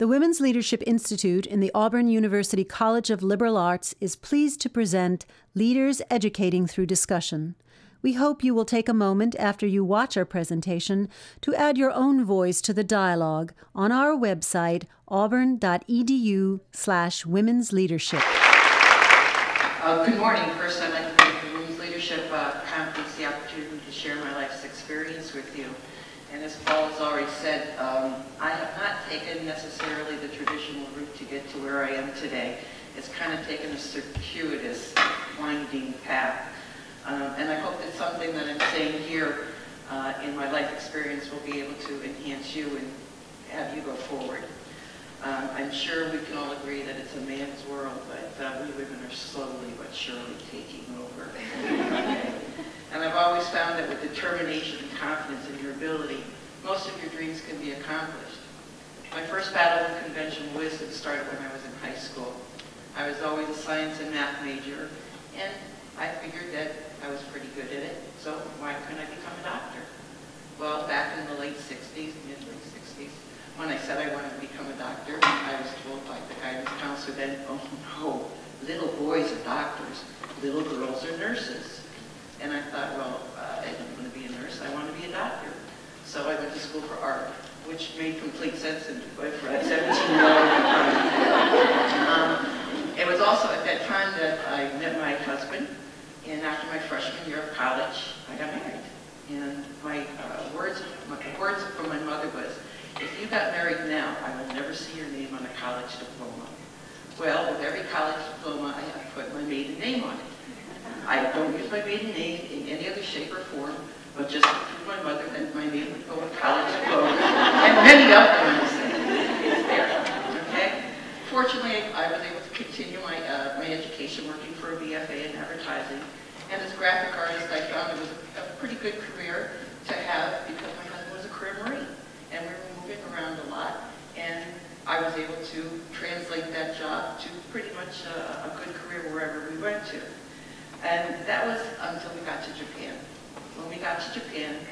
The Women's Leadership Institute in the Auburn University College of Liberal Arts is pleased to present Leaders Educating Through Discussion. We hope you will take a moment after you watch our presentation to add your own voice to the dialogue on our website, auburn.edu/women's leadership. Good morning. First, I'd like to thank the Women's Leadership Conference the opportunity to share my life's experience with you. And as Paul has already said, I have not taken necessarily the traditional route to get to where I am today. It's kind of taken a circuitous, winding path. And I hope that something that I'm saying here in my life experience will be able to enhance you and have you go forward. I'm sure we can all agree that it's a man's world, but we women are slowly but surely taking over. Okay? And I've always found that with determination and confidence in your ability, most of your dreams can be accomplished. My first battle with conventional wisdom started when I was in high school. I was always a science and math major, and I figured that I was pretty good at it, so why couldn't I become a doctor? Well, back in the late 60s, mid-late 60s, when I said I wanted to become a doctor, I was told by the guidance counselor then, oh no, little boys are doctors, little girls are nurses. And I thought, well, I don't want to be a nurse, I want to be a doctor. So I went to school for art, which made complete sense to me for a 17-year-old. It was also at that time that I met my husband, and after my freshman year of college, I got married. And my words from my mother was, if you got married now, I will never see your name on a college diploma. Well, with every college diploma, I have put my maiden name on it. I don't use my maiden name in any other shape or form, but just through my mother, then my name would go with college diploma. And many of them I say, it's there, okay? Fortunately, I was able to continue my education working for a BFA in advertising. And as a graphic artist, I found it was a pretty good career to have because my husband was a career Marine. And we were moving around a lot, and I was able to translate that job to pretty much a good career wherever we went to. And that was until we got to Japan. When we got to Japan,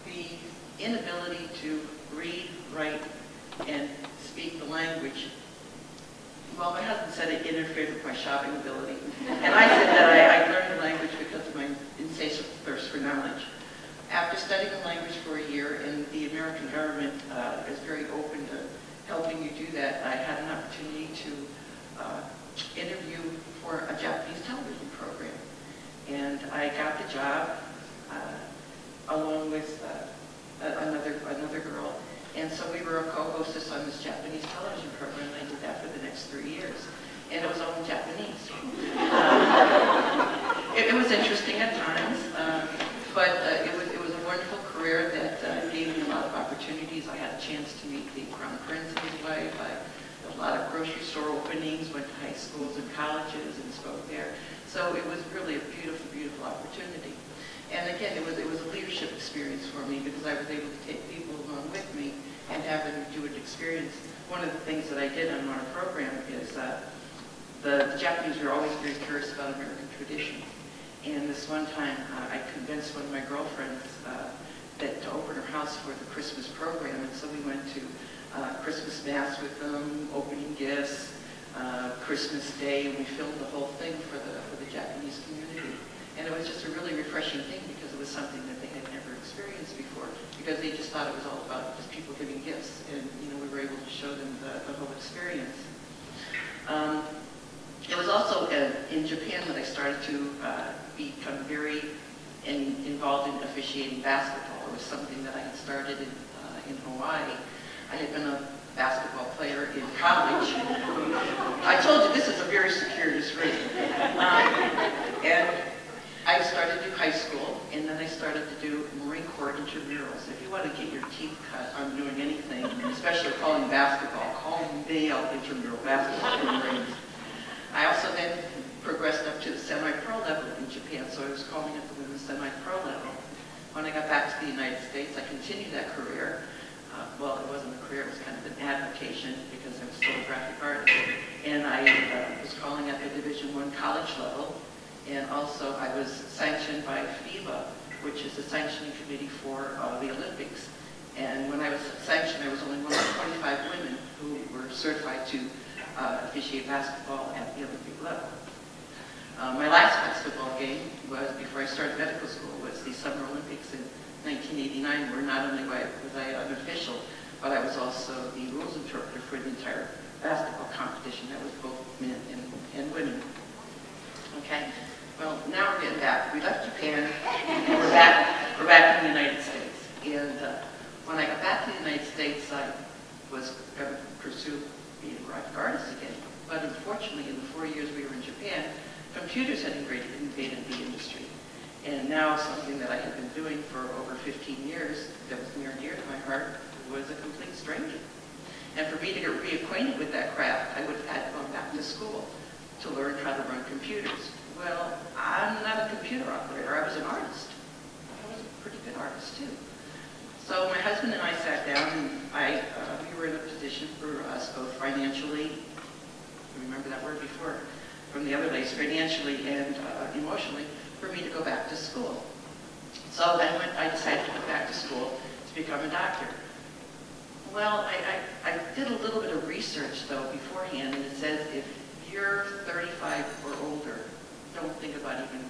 the inability to read, write, and speak the language, well, my husband said it interfered with my shopping ability. And I said that I learned the language because of my insatiable thirst for knowledge. After studying the language for a year, and the American government is very open to helping you do that, I had an opportunity to interview for a Japanese television program. And I got the job along with another girl. And so we were a co-hostess on this Japanese television program, and I did that for the next 3 years. And it was all in Japanese. It was interesting at times, but it was a wonderful career that gave me a lot of opportunities. I had a chance to meet the Crown Prince and his wife. I had a lot of grocery store openings, went to high schools and colleges and spoke there. So it was really a beautiful, beautiful opportunity. And again, it was a leadership experience for me because I was able to take people along with me and have them do an experience. One of the things that I did on our program is the Japanese were always very curious about American tradition. And this one time, I convinced one of my girlfriends to open her house for the Christmas program. And so we went to Christmas Mass with them, opening gifts, Christmas Day, and we filmed the whole thing for the Japanese community. And it was just a really refreshing thing because it was something that they had never experienced before, because they just thought it was all about just people giving gifts. And we were able to show them the whole experience. It was also in Japan that I started to become very involved in officiating basketball. It was something that I had started in Hawaii. I had been a basketball player in college. I told you this is a very circuitous route. And I started to do high school, and then I started to do Marine Corps intramurals. If you want to get your teeth cut on doing anything, especially calling basketball, call male intramural basketball for Marines. I also then progressed up to the semi-pro level in Japan, so I was calling at the women's semi-pro level. When I got back to the United States, I continued that career. Well, it wasn't a career, it was kind of an avocation because I was still a graphic artist. And I was calling at the Division I college level. And also I was sanctioned by FIBA, which is the sanctioning committee for the Olympics. And when I was sanctioned, I was only one of 25 women who were certified to officiate basketball at the Olympic level. My last basketball game was, before I started medical school, was the Summer Olympics in 1989, where not only was I an official, but I was also the rules interpreter for the entire basketball competition. That was both men and women. Okay, well, now we're getting back. We left Japan, and we're back in the United States. And when I got back to the United States, I was going to pursue being a graphic artist again. But unfortunately, in the 4 years we were in Japan, computers had invaded the industry. And now something that I had been doing for over 15 years that was near and dear to my heart was a complete stranger. And for me to get reacquainted with that craft, I would have had to go back to school to learn how to run computers. Well, I'm not a computer operator. I was an artist. I was a pretty good artist, too. So my husband and I sat down, and we were in a position for us both financially, remember that word before, from the other days, financially and emotionally, for me to go back to school. So I decided to go back to school to become a doctor. Well, I did a little bit of research, though, beforehand, and it says if you're 35 or older, don't think about even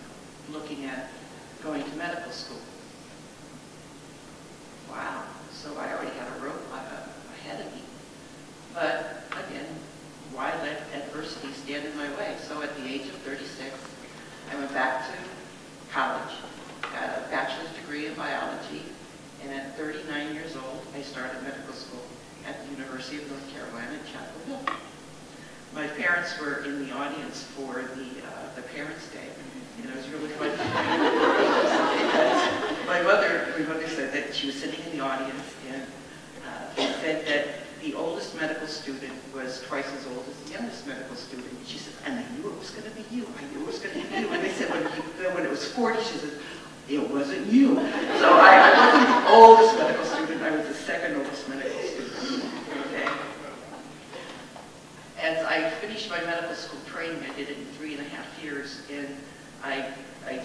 looking at going to medical school. Wow, so I already had a roadblock ahead of me. But again, why let adversity stand in my way? So at the age of 36, I went back to college, got a bachelor's degree in biology, and at 39 years old, I started medical school at the University of North Carolina at Chapel Hill. My parents were in the audience for the Parents' Day, and it was really fun. my mother said that she was sitting in the audience, and said that the oldest medical student was twice as old as the youngest medical student. She said, and I knew it was going to be you. I knew it was going to be you. And they said when it was 40, she said, it wasn't you. So I wasn't the oldest medical student. I was the second oldest medical student. Okay. As I finished my medical school training, I did it in 3.5 years, and I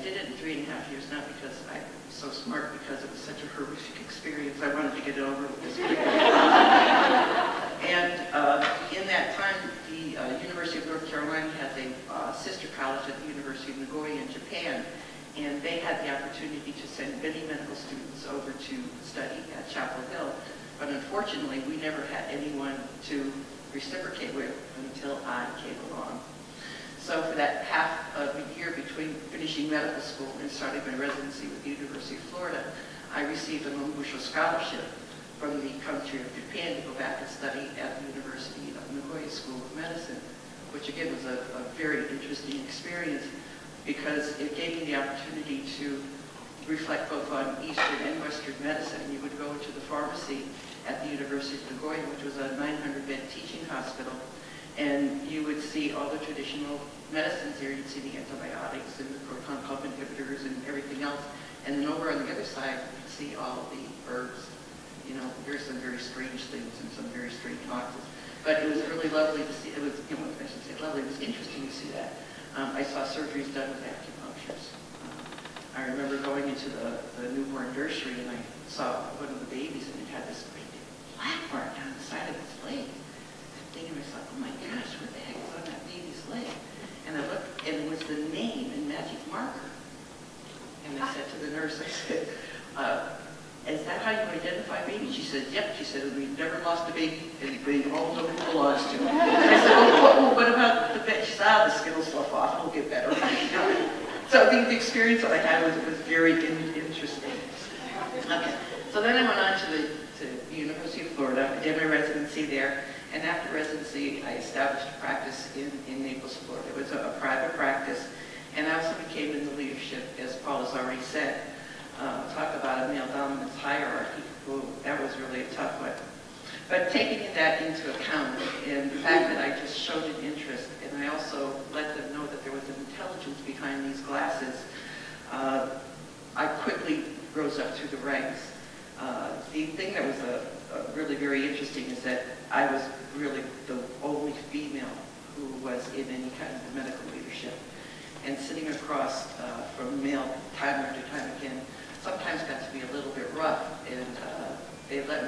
did it in 3.5 years not because I'm so smart, because it was such a horrific experience. I wanted to get it over with this quickly. And in that time, the University of North Carolina has a sister college at the University of Nagoya in Japan, and they had the opportunity to send many medical students over to study at Chapel Hill. But unfortunately, we never had anyone to reciprocate with until I came along. So for that half of a year between finishing medical school and starting my residency with the University of Florida, I received an Ongusho scholarship from the country of Japan to go back and study at the University of Nagoya School of Medicine, which again was a very interesting experience because it gave me the opportunity to reflect both on Eastern and Western medicine. You would go to the pharmacy at the University of Nagoya, which was a 900-bed teaching hospital, and you would see all the traditional medicines there. You'd see the antibiotics and the proton pump inhibitors and everything else. And then over on the other side, you'd see all the herbs. You know, there's some very strange things and some very strange toxins. But it was really lovely to see. It was, you know, I should say lovely. It was interesting to see that. I saw surgeries done with acupunctures. I remember going into the newborn nursery, and I saw one of the babies, and it had this great big black mark down the side of its leg. I'm thinking to myself, oh my gosh, what the heck is on that baby's leg? And I looked, and it was the name in magic marker. And I said to the nurse, I said, is that how you identify babies? She said, yep. She said, we've never lost a baby, and we all know who it belongs to. And I said, well, what about the baby? She said, the skin will slough off, it'll get better. So the experience that I had was very interesting. Okay, so then I went on to the University of Florida. I did my residency there, and after residency, I established a practice in Naples, Florida. It was a private practice, and I also became in the leadership, as Paul has already said. Talk about a male dominance hierarchy. Well, that was really a tough one. But taking that into account, and the fact that I just showed an interest, and I also let them know that there was an intelligence behind these glasses, I quickly rose up through the ranks. The thing that was really very interesting is that I was really the only female who was in any kind of medical leadership. And sitting across from male time after time again sometimes got to be a little bit rough, and they let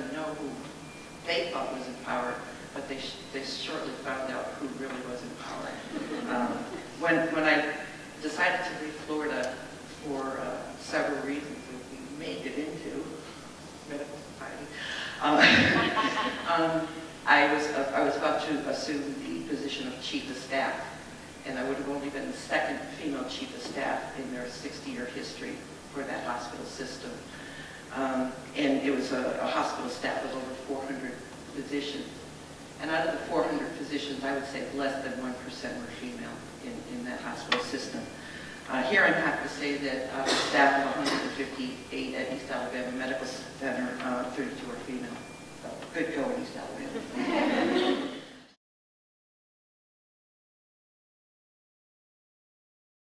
they thought was in power, but they shortly found out who really was in power. When I decided to leave Florida for several reasons that we may get into, medical society, I was about to assume the position of chief of staff, and I would have only been the second female chief of staff in their 60-year history for that hospital system. And it was a hospital staff of over 400 physicians. And out of the 400 physicians, I would say less than 1% were female in that hospital system. Here I'm happy to say that out of a staff of 158 at East Alabama Medical Center, 32 are female. So good going, East Alabama.